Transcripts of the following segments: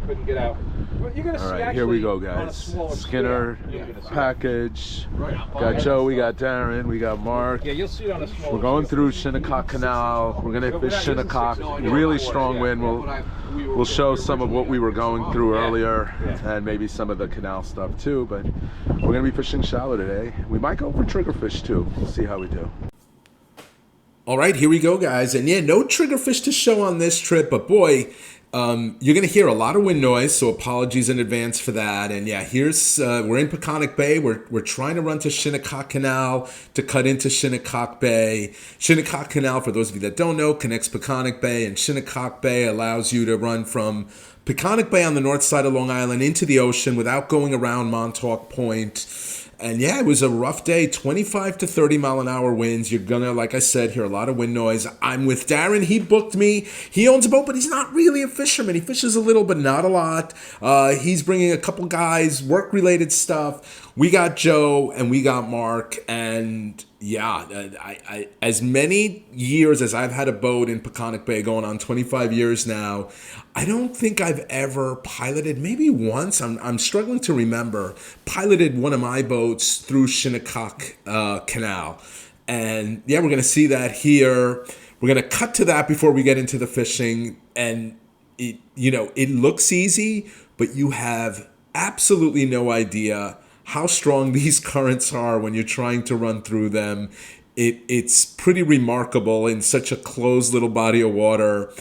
couldn't get out. Well, you're gonna All see right, here we go, guys. Skinner package. Got Joe, we got Darren, we got Mark. Yeah, you'll see it on a small. We're going through Shinnecock Canal. We're gonna fish Shinnecock. Really strong wind. We'll show some of what we were going through earlier, and maybe some of the canal stuff too. But we're gonna be fishing shallow today. We might go for triggerfish too. We'll see how we do. All right, here we go, guys. And yeah, no triggerfish to show on this trip, but boy, you're going to hear a lot of wind noise, so apologies in advance for that. And yeah, here's, we're in Peconic Bay. We're trying to run to Shinnecock Canal to cut into Shinnecock Bay. Shinnecock Canal, for those of you that don't know, connects Peconic Bay, and Shinnecock Bay allows you to run from Peconic Bay on the north side of Long Island into the ocean without going around Montauk Point. And yeah, it was a rough day, 25 to 30 mile an hour winds. You're gonna, like I said, hear a lot of wind noise. I'm with Darren. He booked me. He owns a boat, but he's not really a fisherman. He fishes a little, but not a lot. He's bringing a couple guys, work-related stuff. We got Joe and we got Mark. And yeah, I as many years as I've had a boat in Peconic Bay, going on 25 years now, I don't think I've ever piloted, maybe once, I'm struggling to remember, piloted one of my boats through Shinnecock Canal. And yeah, we're going to see that here. We're going to cut to that before we get into the fishing. And, it looks easy, but you have absolutely no idea how strong these currents are when you're trying to run through them. It's pretty remarkable in such a closed little body of water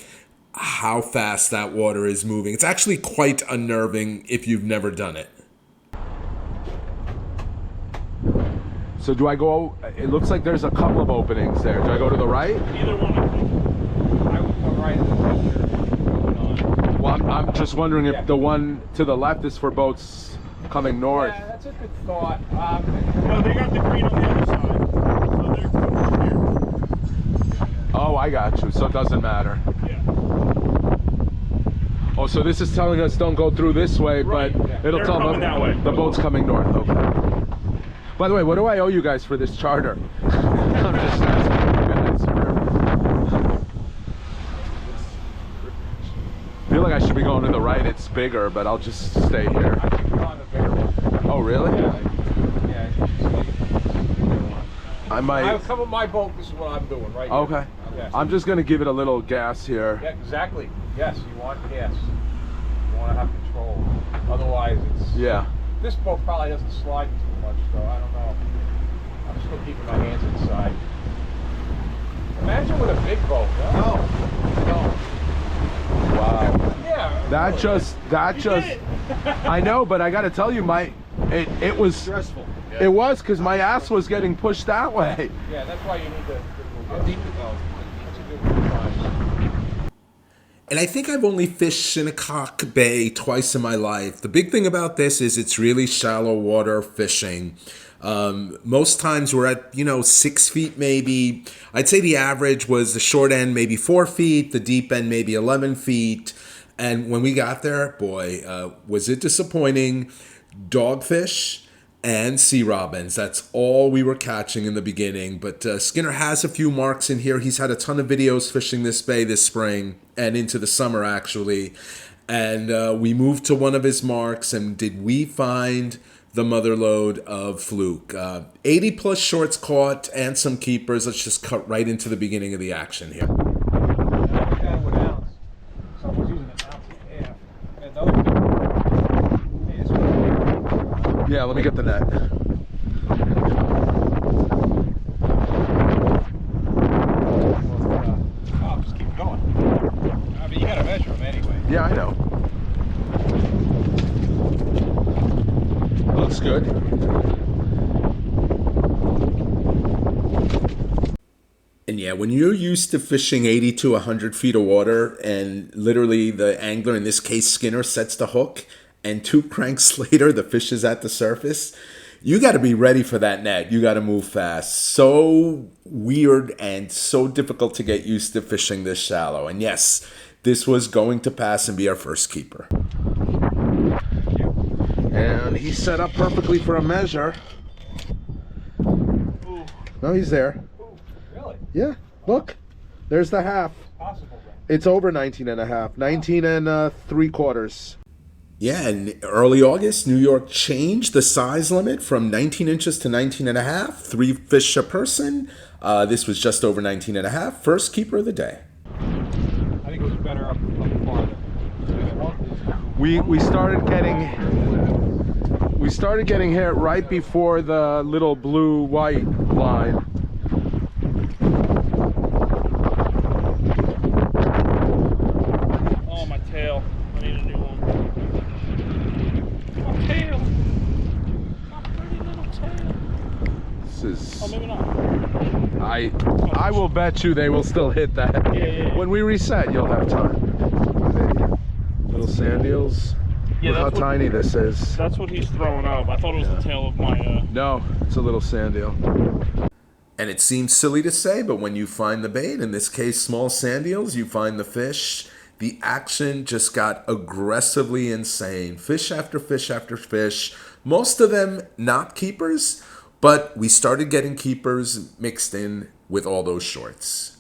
how fast that water is moving. It's actually quite unnerving if you've never done it. So do I go, it looks like there's a couple of openings there. Do I go to the right? Either one, I think. I would go right in the center. Well, I'm just wondering if the one to the left is for boats coming north. Yeah, that's a good thought. No, they got the green on the other side, so they're coming here. Oh, I got you. So it doesn't matter. Yeah. Oh, so this is telling us don't go through this way, Right. but Yeah. it'll They're tell coming that way. the boat's coming north. Okay. By the way, what do I owe you guys for this charter? I'm just asking. I feel like I should be going to the right. It's bigger, but I'll just stay here. I think you're on the bigger one. Oh, really? Yeah, you should stay. I might. I'll come with my boat. This is what I'm doing right here. Okay. Yes. I'm just going to give it a little gas here. Yeah, exactly. Yes, you want gas. You want to have control. Otherwise, it's... Yeah. This boat probably doesn't slide too much, though. I don't know. I'm still keeping my hands inside. Imagine with a big boat. No. Wow. Yeah. That just, I know, but I got to tell you, it was Stressful. It was, because my ass was getting pushed that way. Yeah, that's why you need to... How deep it goes. That's a good one to find. And I think I've only fished Shinnecock Bay twice in my life. The big thing about this is it's really shallow water fishing. Most times we're at, 6 feet maybe. I'd say the average was the short end maybe 4 feet, the deep end maybe 11 feet. And when we got there, boy, was it disappointing. Dogfish and sea robins. That's all we were catching in the beginning. But Skinner has a few marks in here. He's had a ton of videos fishing this bay this spring and into the summer, actually. And we moved to one of his marks, and did we find the motherload of Fluke. 80 plus shorts caught and some keepers. Let's just cut right into the beginning of the action here. Yeah, let me get the net. Oh, just keep going. I mean, you gotta measure them anyway. Yeah, I know. Looks good. And yeah, when you're used to fishing 80 to 100 feet of water, and literally the angler, in this case Skinner, sets the hook, and 2 cranks later the fish is at the surface, you got to be ready for that net. You got to move fast. So weird and so difficult to get used to fishing this shallow. And yes, this was going to pass and be our first keeper. And he's set up perfectly for a measure. Ooh. No, he's there. Ooh, really? Yeah, look. There's the half. Possible then. It's over 19 and a half. 19 and 3/4. Yeah, in early August, New York changed the size limit from 19 inches to 19 and a half, 3 fish a person. This was just over 19 and a half. First keeper of the day. I think it was better up farther. We started getting hit right before the little blue-white line. Oh, my tail. I need a new one. My tail. My pretty little tail. This is. Oh, maybe not. I will bet you they will still hit that. Yeah. When we reset, you'll have time. Little sand eels. Yeah, Look how that's what- tiny this is. That's what he's throwing up. I thought it was the tail of my, No, it's a little sand eel. And it seems silly to say, but when you find the bait, in this case small sand eels, you find the fish, the action just got aggressively insane. Fish after fish after fish, most of them not keepers, but we started getting keepers mixed in with all those shorts.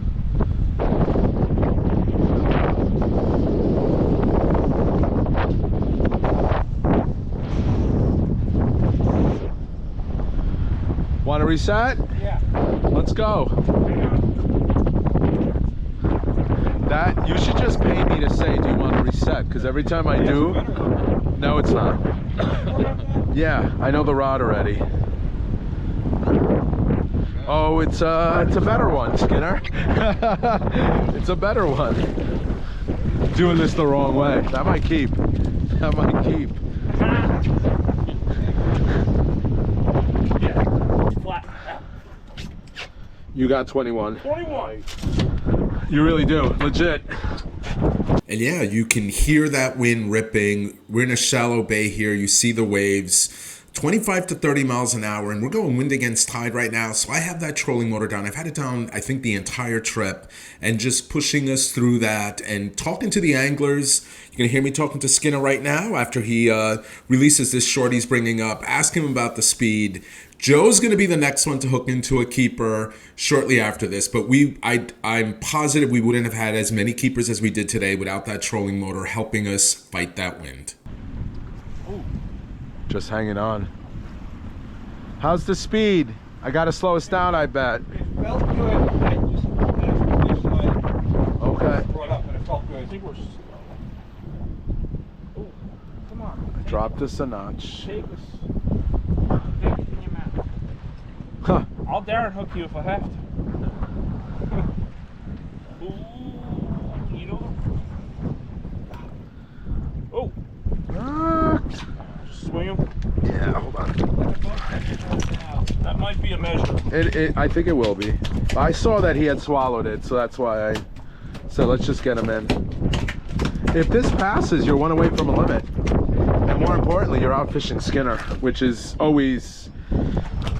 Want to reset? Yeah. Let's go. That you should just pay me to say, do you want to reset? Because every time I do, no, it's not. Yeah, I know the rod already. Oh, it's a better one, Skinner. It's a better one. Doing this the wrong way. That might keep. That might keep. flat. You got 21. 21. You really do. Legit. And yeah, you can hear that wind ripping. We're in a shallow bay here. You see the waves. 25 to 30 miles an hour, and we're going wind against tide right now. So I have that trolling motor down. I've had it down, I think, the entire trip, and just pushing us through that and talking to the anglers. You're going to hear me talking to Skinner right now after he releases this short he's bringing up. Ask him about the speed. Joe's going to be the next one to hook into a keeper shortly after this, but I'm positive we wouldn't have had as many keepers as we did today without that trolling motor helping us fight that wind. Just hanging on. How's the speed? I gotta slow us down, I bet. It felt good. I just Okay. brought up and it felt good. I think we're. Oh, come on. Dropped us a notch. Take us. Huh. I'll Darren hook you if I have to. Ooh, you know. Oh, swing him. Yeah, hold on. That might be a measure. I think it will be. I saw that he had swallowed it, so that's why I said let's just get him in. If this passes, you're one away from a limit. And more importantly, you're out fishing Skinner, which is always,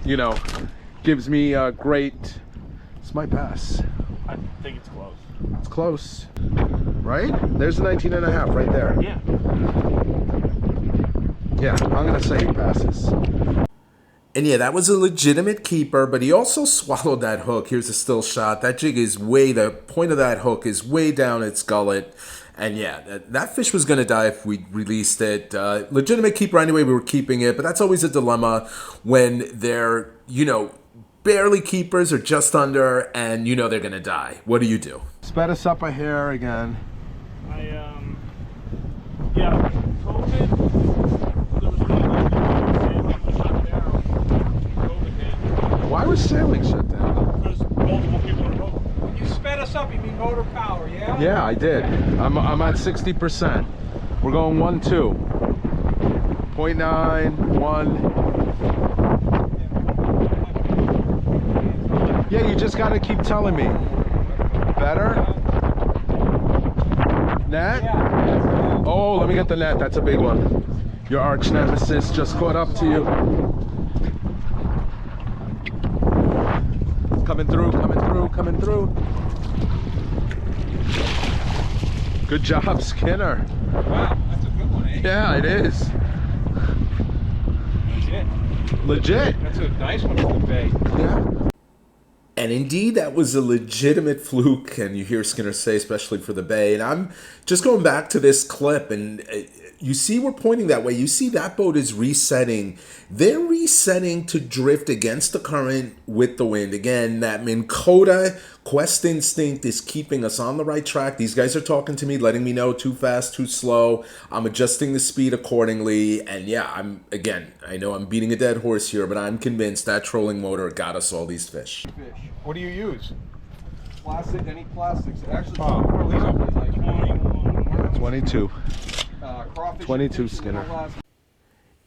you know, gives me a great, this might pass. I think it's close. It's close, right? There's the 19 and a half right there. Yeah. Yeah, I'm gonna say he passes. And yeah, that was a legitimate keeper, but he also swallowed that hook. Here's a still shot. That jig is the point of that hook is way down its gullet. And yeah, that fish was going to die if we released it. Legitimate keeper anyway, we were keeping it, but that's always a dilemma when they're, barely keepers or just under, and they're going to die. What do you do? Sped us up a hair again. Yeah, COVID, there was sailing was shut down. COVID hit. Why was sailing shut down? Because multiple people are home. When you sped us up, you mean motor power, yeah? Yeah, I did. I'm at 60%. We're going 1-2. 0.9, 1. Yeah, you just got to keep telling me. Better? Net? Oh, let me get the net. That's a big one. Your arch nemesis just caught up to you. Coming through, coming through, coming through. Good job, Skinner. Wow, that's a good one, eh? Yeah, it is. Legit. Legit. That's a nice one for the bay. And And indeed, that was a legitimate fluke, and you hear Skinner say, especially for the Bay. And I'm just going back to this clip, and you see we're pointing that way. You see that boat is resetting. They're resetting to drift against the current with the wind. Again, that Minn Kota quest instinct is keeping us on the right track. These guys are talking to me, letting me know too fast, too slow. I'm adjusting the speed accordingly. And yeah, I know I'm beating a dead horse here, but I'm convinced that trolling motor got us all these fish. What do you use? Plastic, any plastics. Actually, Oh, these are 22. crawfish 22 Skinner.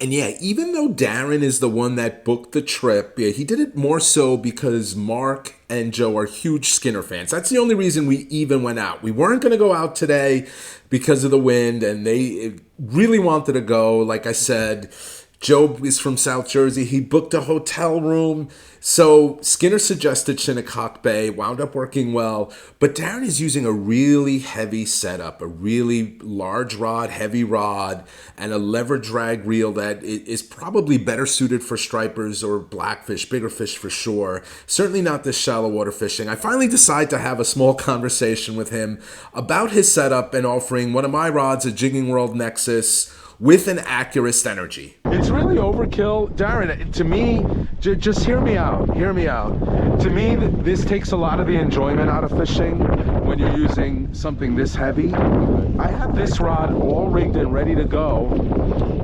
And yeah, even though Darren is the one that booked the trip, yeah, he did it more so because Mark and Joe are huge Skinner fans. That's the only reason we even went out. We weren't going to go out today because of the wind, and they really wanted to go. Like I said, Joe is from South Jersey. He booked a hotel room. So Skinner suggested Shinnecock Bay, wound up working well. But Darren is using a really heavy setup, a really large rod, heavy rod, and a lever drag reel that is probably better suited for stripers or blackfish, bigger fish for sure. Certainly not this shallow water fishing. I finally decide to have a small conversation with him about his setup and offering one of my rods, a Jigging World Nexus, with an Accurist energy. It's really overkill. Darren, to me, just hear me out. Hear me out. To me, this takes a lot of the enjoyment out of fishing when you're using something this heavy. I have this rod all rigged and ready to go.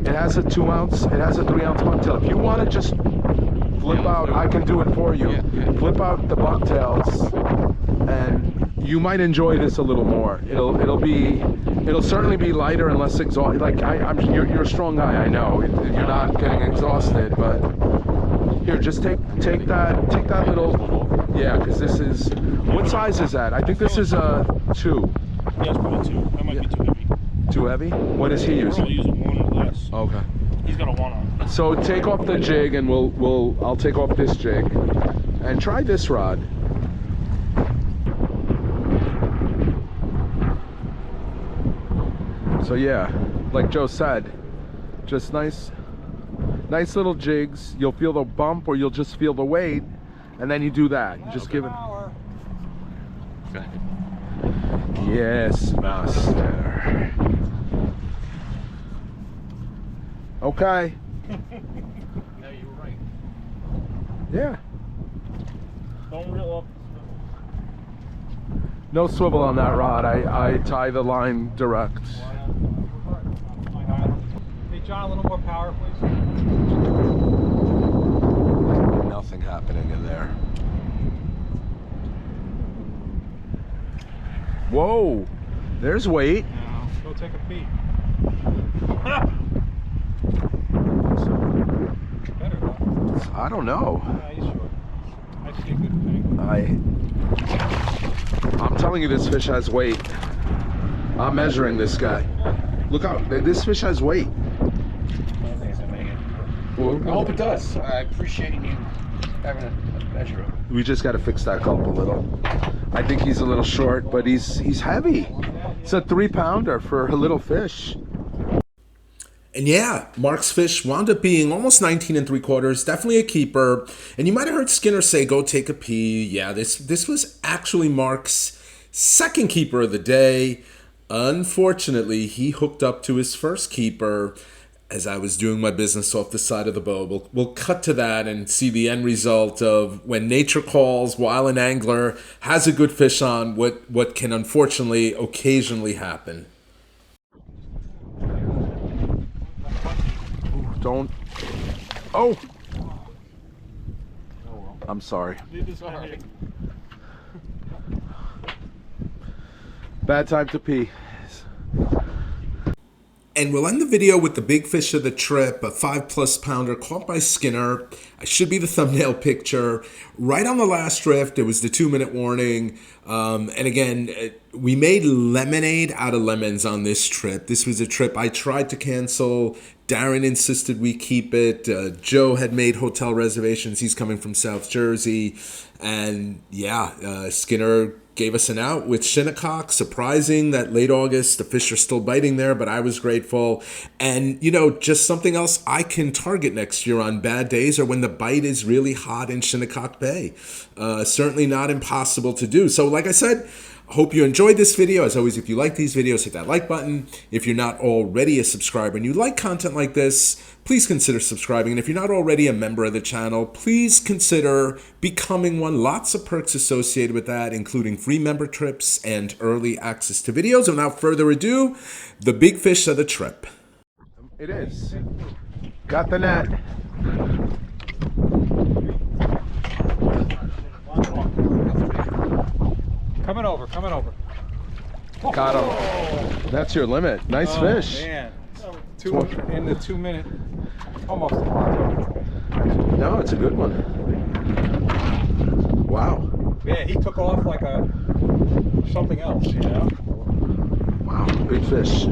It has a 2 ounce, it has a 3 ounce bucktail. If you want to just flip out, I can do it for you. Flip out the bucktails, and you might enjoy this a little more. It'll certainly be lighter and less exhausted. Like you're a strong guy, I know. You're not getting exhausted, but here, just take that little, yeah, because this is, what size is that? I think this is a 2. Yeah, it's probably 2. That might be too heavy. Too heavy? What is he I'll using? use a 1 or less. Okay. He's got a 1 on. So take off the jig, and I'll take off this jig, and try this rod. So yeah, like Joe said, just nice little jigs. You'll feel the bump, or you'll just feel the weight, and then you do that. You just give it. Yes, master. Okay. Yeah, you were right. Yeah. Don't reel up. No swivel on that rod. I tie the line direct. Hey, John, a little more power, please. Nothing happening in there. Whoa, there's weight. Now, go take a peek. Better though. I don't know. Yeah, he's short. I see a good thing. I'm telling you, this fish has weight. I'm measuring this guy. Look out, this fish has weight. I don't think it's gonna make it. Well, I hope it does. I appreciate you having a measure of it. we just got to fix that gulp a little. I think he's a little short, but he's heavy. It's a 3-pounder for a little fish. And yeah, Mark's fish wound up being almost 19 3/4, definitely a keeper. And you might have heard Skinner say, go take a pee. Yeah, this was actually Mark's second keeper of the day. Unfortunately, he hooked up to his first keeper as I was doing my business off the side of the boat. We'll cut to that and see the end result of when nature calls while an angler has a good fish on, what can unfortunately occasionally happen. Don't. Oh! I'm sorry. Sorry. Bad time to pee. And we'll end the video with the big fish of the trip, a 5+ pounder caught by Skinner. I should be the thumbnail picture. Right on the last drift, it was the 2-minute warning. And again, we made lemonade out of lemons on this trip. This was a trip I tried to cancel. Darren insisted we keep it. Joe had made hotel reservations. He's coming from South Jersey. And yeah, Skinner gave us an out with Shinnecock. Surprising that late August, the fish are still biting there, but I was grateful. And, you know, just something else I can target next year on bad days or when the bite is really hot in Shinnecock Bay. Certainly not impossible to do. So like I said, hope you enjoyed this video. As always, if you like these videos, hit that like button. If you're not already a subscriber and you like content like this, please consider subscribing. And if you're not already a member of the channel, please consider becoming one. Lots of perks associated with that, including free member trips and early access to videos. And without further ado, the big fish of the trip. It is. Got the net. Coming over, coming over. Got him. That's your limit. Nice fish. Man, in the 2 minute, almost a lot. No, it's a good one. Wow. Yeah, he took off like something else, you know? Wow, big fish.